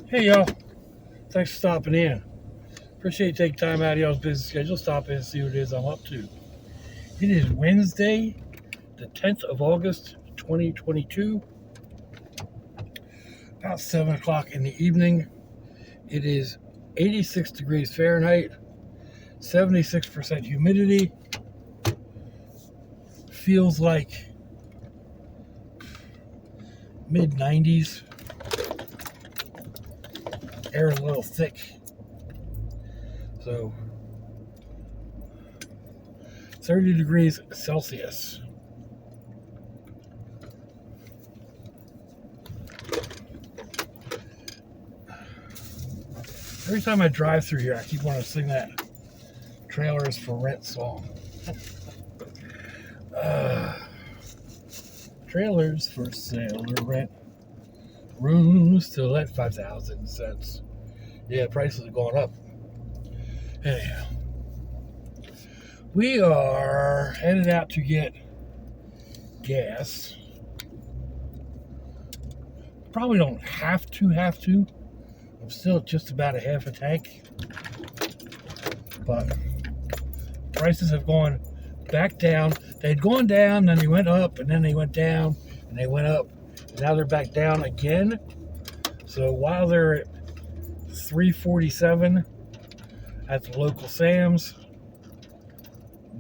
Hey y'all, thanks for stopping in. Appreciate you taking time out of y'all's busy schedule. Stop in and see what it is I'm up to. It is Wednesday, the 10th of August, 2022, about 7 o'clock in the evening. It is 86 degrees Fahrenheit, 76% humidity. Feels like mid 90s. Air is a little thick. So 30 degrees Celsius. Every time I drive through here, I keep wanting to sing that Trailers for Rent song. Trailers for sale or rent. Rooms to let 5,000 cents. Yeah, prices are going up. Anyhow, we are headed out to get gas. Probably don't have to. I'm still just about a half a tank. But prices have gone back down. They'd gone down, then they went up, and then they went down, and they went up. And now they're back down again. So while they're at $3.47 at the local Sam's,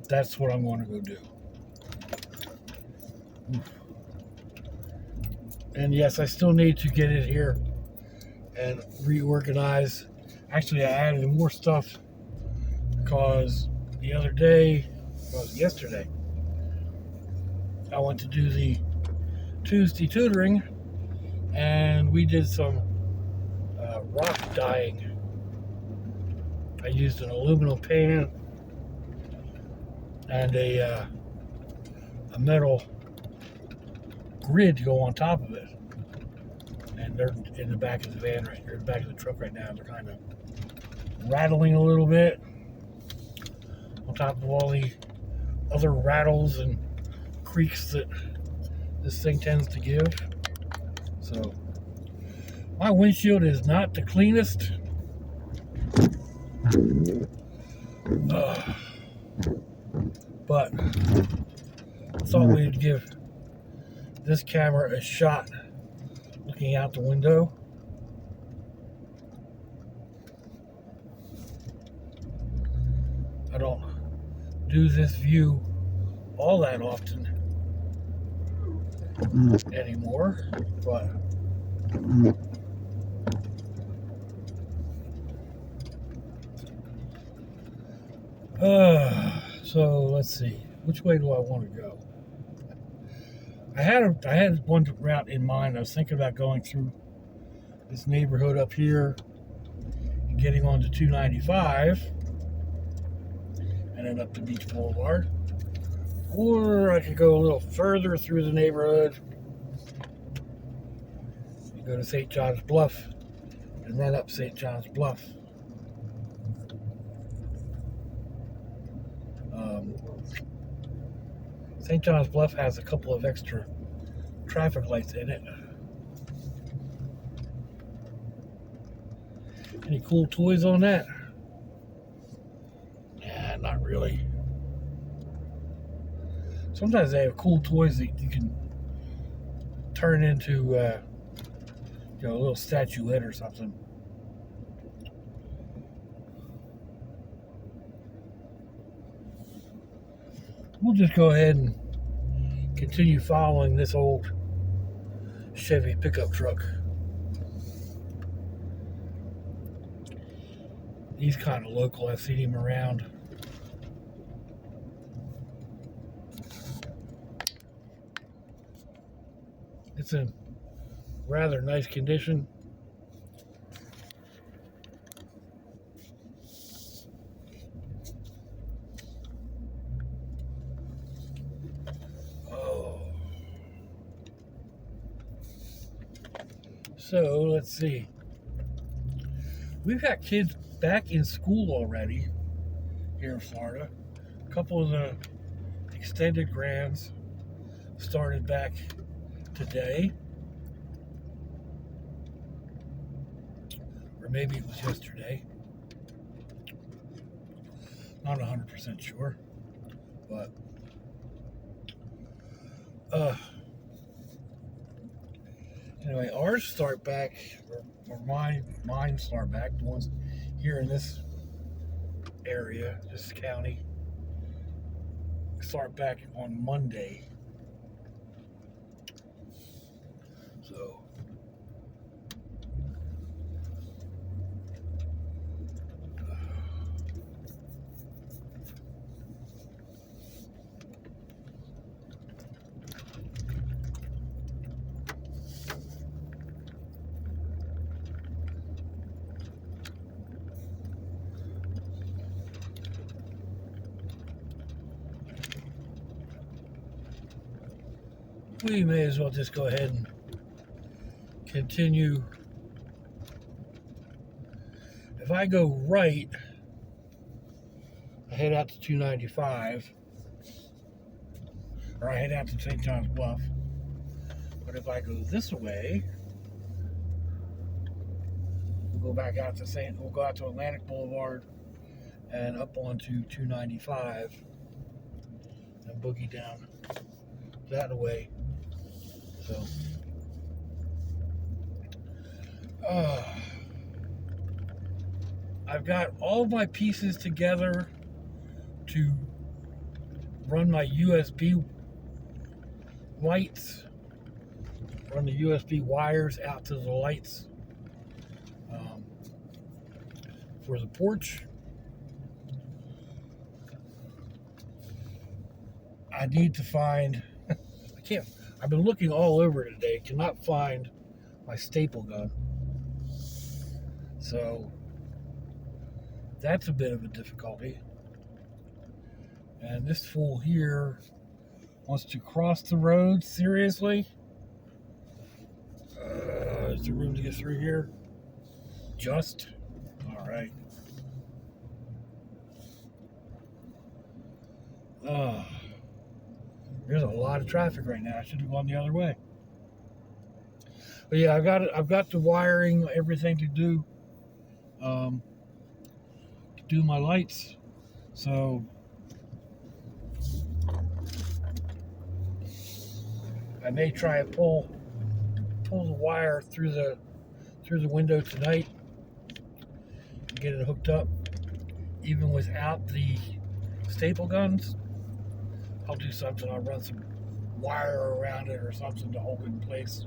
that's what I'm going to go do. And yes, I still need to get it here and reorganize. Actually, I added more stuff because the other day, yesterday, I went to do the Tuesday tutoring, and we did some rock dyeing. I used an aluminum pan and a metal grid to go on top of it. And they're in the back of the van right here, in the back of the truck right now. They're kind of rattling a little bit on top of all the other rattles and creaks that this thing tends to give. So my windshield is not the cleanest. But I thought we'd give this camera a shot looking out the window. I don't do this view all that often anymore, but so let's see, which way do I want to go? I had one route in mind. I was thinking about going through this neighborhood up here and getting onto 295 and then up to Beach Boulevard. Or I could go a little further through the neighborhood, go to St. John's Bluff, and run up St. John's Bluff. St. John's Bluff has a couple of extra traffic lights in it. Any cool toys on that? Yeah, not really. Sometimes they have cool toys that you can turn into, a little statuette or something. We'll just go ahead and continue following this old Chevy pickup truck. He's kind of local. I've seen him around. It's in rather nice condition. So let's see. We've got kids back in school already here in Florida. A couple of the extended grands started back today. or maybe it was yesterday. Not 100% sure, but anyway, ours start back, or mine start back. The ones here in this area, this county, start back on Monday. So we may as well just go ahead and continue. If I go right, I head out to 295, or I head out to St. John's Bluff. But if I go this way, we'll go back out to we'll go out to Atlantic Boulevard and up onto 295 and boogie down that way. So, I've got all my pieces together to run my USB lights, run the USB wires out to the lights for the porch. I need to find, I've been looking all over today, cannot find my staple gun. So that's a bit of a difficulty. And this fool here wants to cross the road, seriously? Is there room to get through here? Just? Alright. There's a lot of traffic right now. I should have gone the other way. But yeah, I've got the wiring, everything to do my lights. So I may try and pull the wire through the window tonight and get it hooked up, even without the staple guns. I'll do something. I'll run some wire around it or something to hold it in place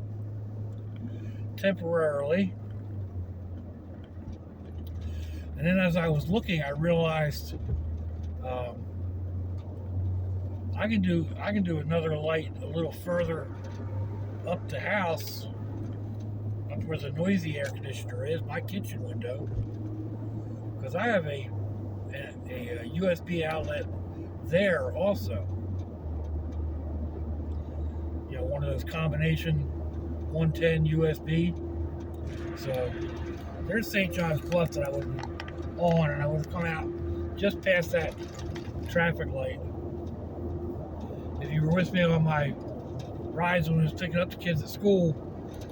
temporarily. And then as I was looking, I realized I can do another light a little further up the house, up where the noisy air conditioner is, my kitchen window, because I have a USB outlet there also. You know, one of those combination 110 USB. So there's St. John's Bluff that I would be on, and I would come out just past that traffic light. If you were with me on my rides when I was picking up the kids at school,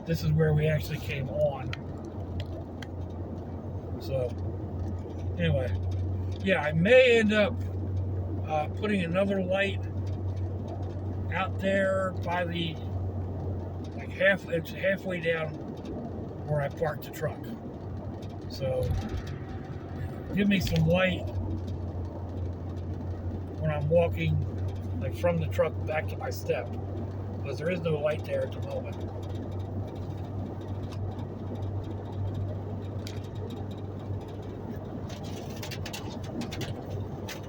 this is where we actually came on. So anyway, yeah, I may end up putting another light out there by the it's halfway down where I parked the truck. So give me some light when I'm walking, like from the truck back to my step, because there is no light there at the moment.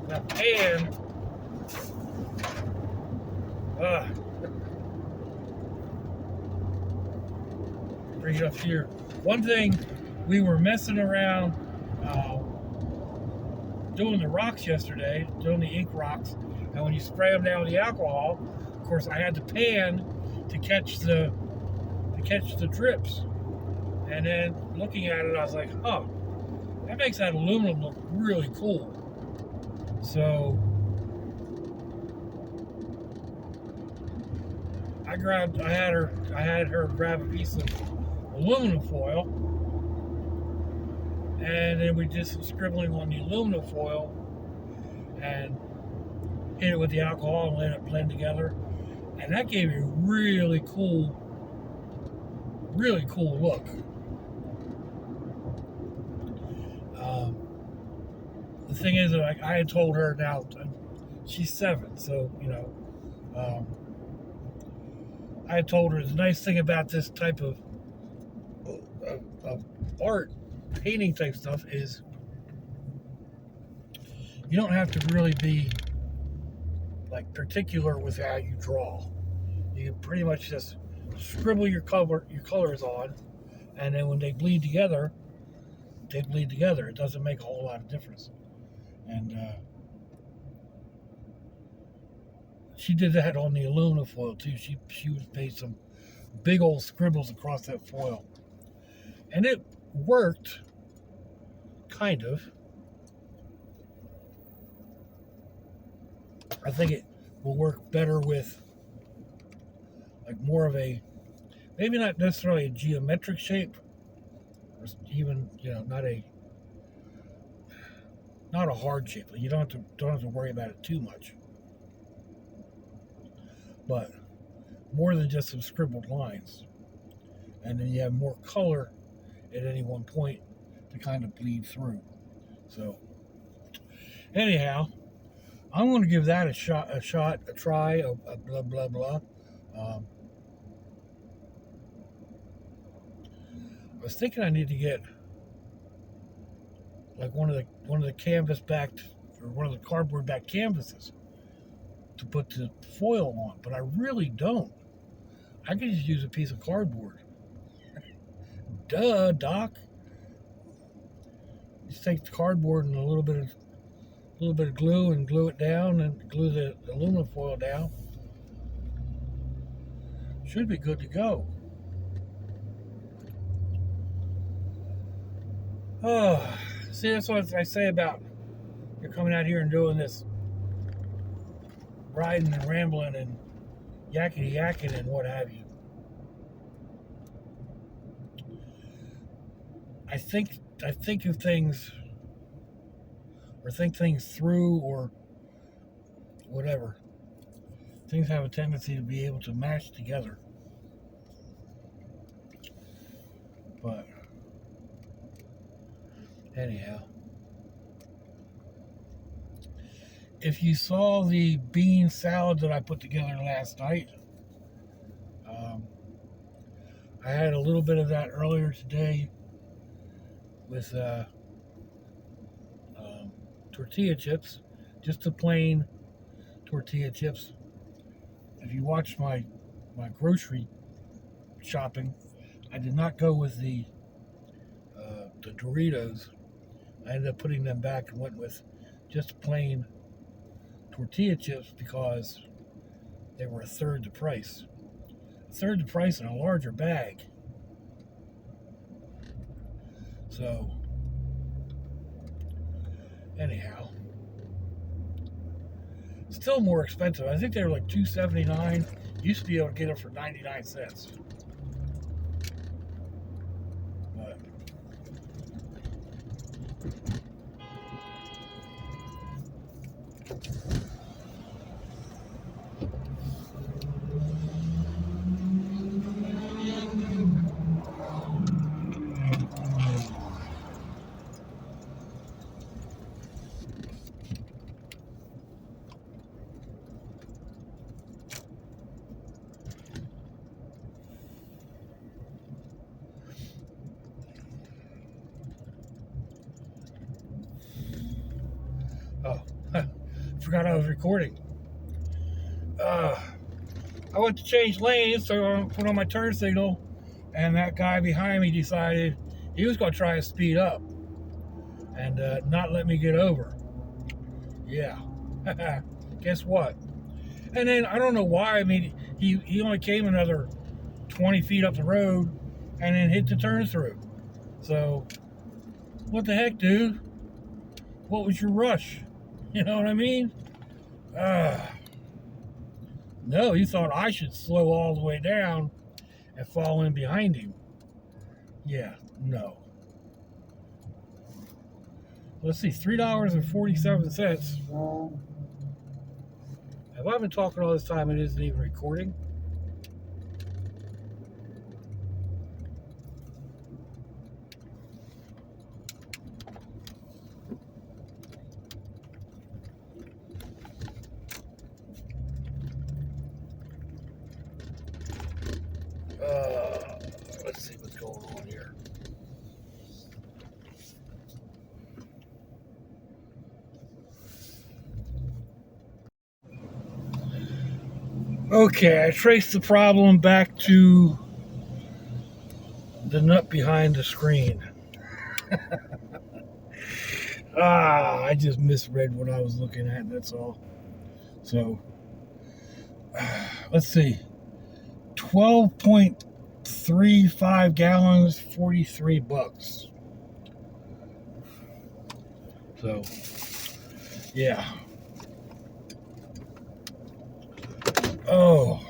Now, and bring it up here. One thing, we were messing around doing the rocks yesterday, doing the ink rocks, and when you spray them down with the alcohol, of course, I had to pan to catch the drips. And then looking at it, I was like, "Huh, that makes that aluminum look really cool." So I had her grab a piece of aluminum foil And then we did some scribbling on the aluminum foil and hit it with the alcohol and let it blend together. And that gave me a really cool look. The thing is, like I had told her, now she's 7, so I had told her the nice thing about this type of art, painting type stuff, is you don't have to really be like particular with how you draw. You can pretty much just scribble your colors on, and then when they bleed together, they bleed together. It doesn't make a whole lot of difference. And she did that on the aluminum foil too. She made some big old scribbles across that foil, and it worked, kind of. I think it will work better with like more of a, maybe not necessarily a geometric shape, or even not a hard shape. You don't have to worry about it too much. But more than just some scribbled lines, and then you have more color at any one point to kind of bleed through. So anyhow, I'm going to give that a try, a blah blah blah. I was thinking I need to get like one of the canvas backed, or one of the cardboard backed canvases to put the foil on, but I really don't. I could just use a piece of cardboard. Duh, Doc. Just take the cardboard and a little bit of glue and glue it down, and glue the aluminum foil down. Should be good to go. Oh, see, that's what I say about you're coming out here and doing this riding and rambling and yakety yakking and what have you. I think of things, or think things through, or whatever. Things have a tendency to be able to mash together. But anyhow, if you saw the bean salad that I put together last night, I had a little bit of that earlier today with tortilla chips, just the plain tortilla chips. If you watched my grocery shopping, I did not go with the Doritos. I ended up putting them back and went with just plain tortilla chips because they were a third the price. A third the price in a larger bag. So, anyhow, still more expensive. I think they were like $2.79. Used to be able to get them for 99 cents. But forgot I was recording. I went to change lanes, so I put on my turn signal, and that guy behind me decided he was going to try to speed up and not let me get over. Yeah. Guess what? And then I don't know why. I mean, he only came another 20 feet up the road and then hit the turn through. So, what the heck, dude? What was your rush? You know what I mean? No, he thought I should slow all the way down and fall in behind him. Yeah, no. Let's see, $3.47. If I've been talking all this time, it isn't even recording. Let's see what's going on here. Okay, I traced the problem back to the nut behind the screen. I just misread what I was looking at, that's all. So, let's see. 12.35 gallons, $43. So, yeah. Oh.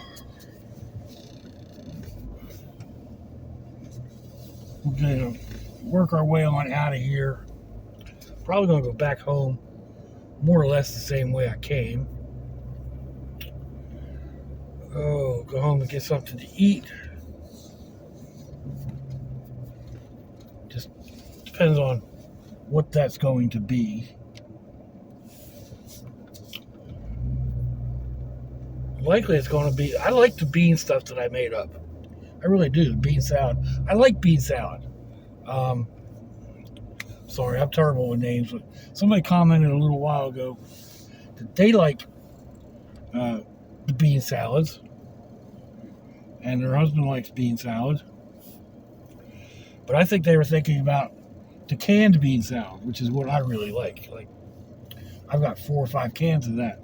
We're going to work our way on out of here. Probably going to go back home more or less the same way I came. Oh, go home and get something to eat. Just depends on what that's going to be. Likely it's going to be, I like the bean stuff that I made up. I really do, bean salad. I like bean salad. Sorry, I'm terrible with names, but somebody commented a little while ago that they like the bean salads, and their husband likes bean salad. But I think they were thinking about the canned bean salad, which is what I really like. Like, I've got 4 or 5 cans of that.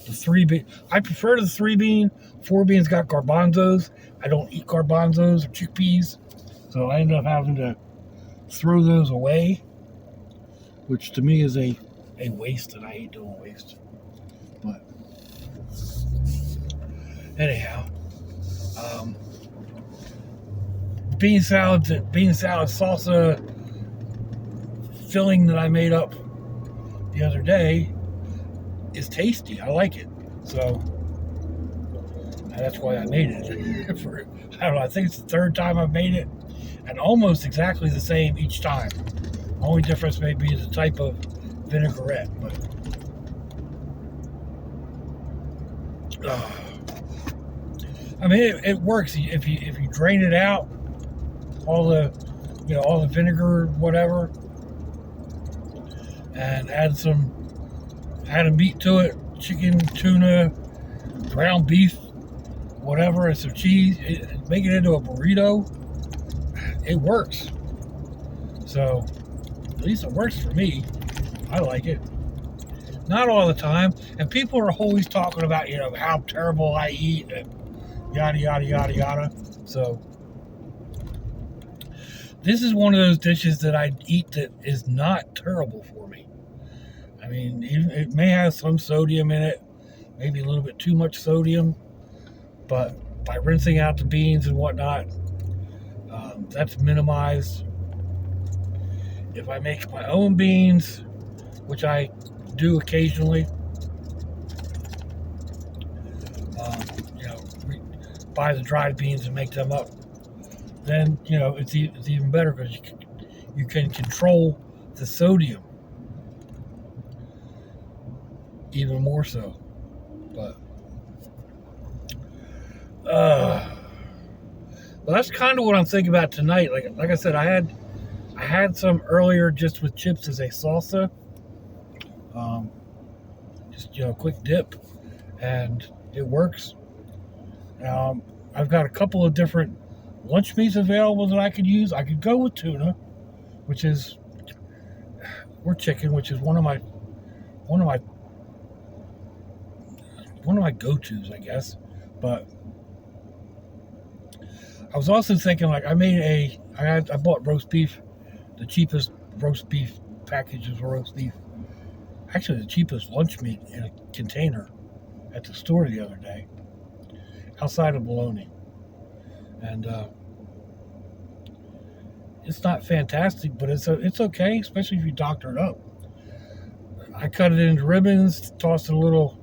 The 3 bean, I prefer the 3 bean. 4 beans got garbanzos. I don't eat garbanzos or chickpeas, so I end up having to throw those away, which to me is a waste, and I hate doing waste. But anyhow, bean salad salsa filling that I made up the other day is tasty. I like it, so that's why I made it. I don't know, I think it's the 3rd time I've made it, and almost exactly the same each time. Only difference may be the type of vinaigrette, but I mean, it works if you drain it out, all the vinegar, whatever, and add a meat to it, chicken, tuna, ground beef, whatever, and some cheese, make it into a burrito. It works. So at least it works for me. I like it. Not all the time, and people are always talking about how terrible I eat and yada yada yada yada. So this is one of those dishes that I eat that is not terrible for me. I mean, it may have some sodium in it, maybe a little bit too much sodium, but by rinsing out the beans and whatnot, that's minimized. If I make my own beans, which I do occasionally, buy the dried beans and make them up, then it's even better, because you can control the sodium even more so. But well, that's kind of what I'm thinking about tonight. Like I said, I had some earlier just with chips as a salsa, just quick dip, and it works. I've got a couple of different lunch meats available that I could use. I could go with tuna, or chicken, which is one of my go-tos, I guess. But I was also thinking, like, I bought roast beef, the cheapest roast beef package of roast beef. Actually, the cheapest lunch meat in a container at the store the other day, outside of Bologna. And It's not fantastic, but it's okay, especially if you doctor it up. I cut it into ribbons, tossed a little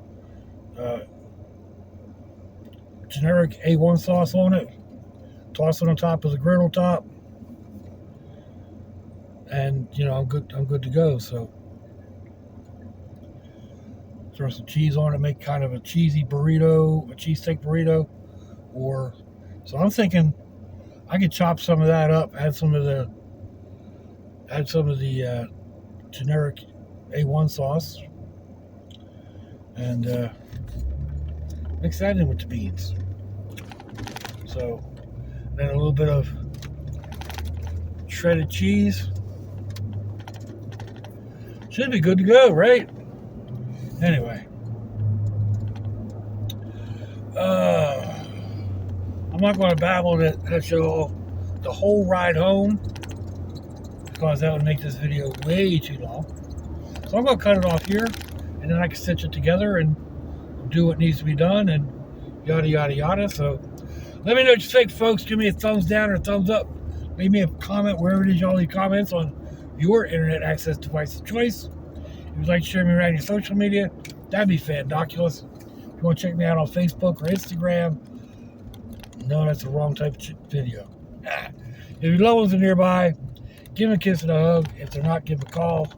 generic A1 sauce on it, toss it on top of the griddle top, and I'm good to go. So throw some cheese on it, make kind of a cheesy burrito, a cheesesteak burrito, or so I'm thinking I could chop some of that up, add some of the generic A1 sauce, and mix that in with the beans. So then a little bit of shredded cheese. Should be good to go, right? Anyway, I'm not going to babble at you all the whole ride home because that would make this video way too long. So I'm going to cut it off here, and then I can stitch it together and do what needs to be done, and yada yada yada. So let me know what you think, folks. Give me a thumbs down or a thumbs up. Leave me a comment wherever it is y'all leave comments on your internet access device of choice. If you'd like to share me around your social media, that'd be fandoculous. If you want to check me out on Facebook or Instagram, no, that's the wrong type of video. If your loved ones are nearby, give them a kiss and a hug. If they're not, give them a call.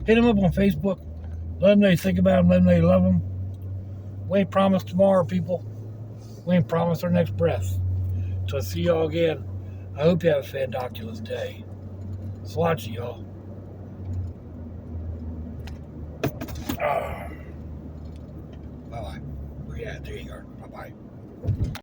Hit them up on Facebook. Let them know you think about them. Let them know you love them. We ain't promised tomorrow, people. We ain't promised our next breath. So I'll see y'all again. I hope you have a fandoculous day. Slotchy, y'all. Bye-bye. Yeah, there you are. Bye-bye.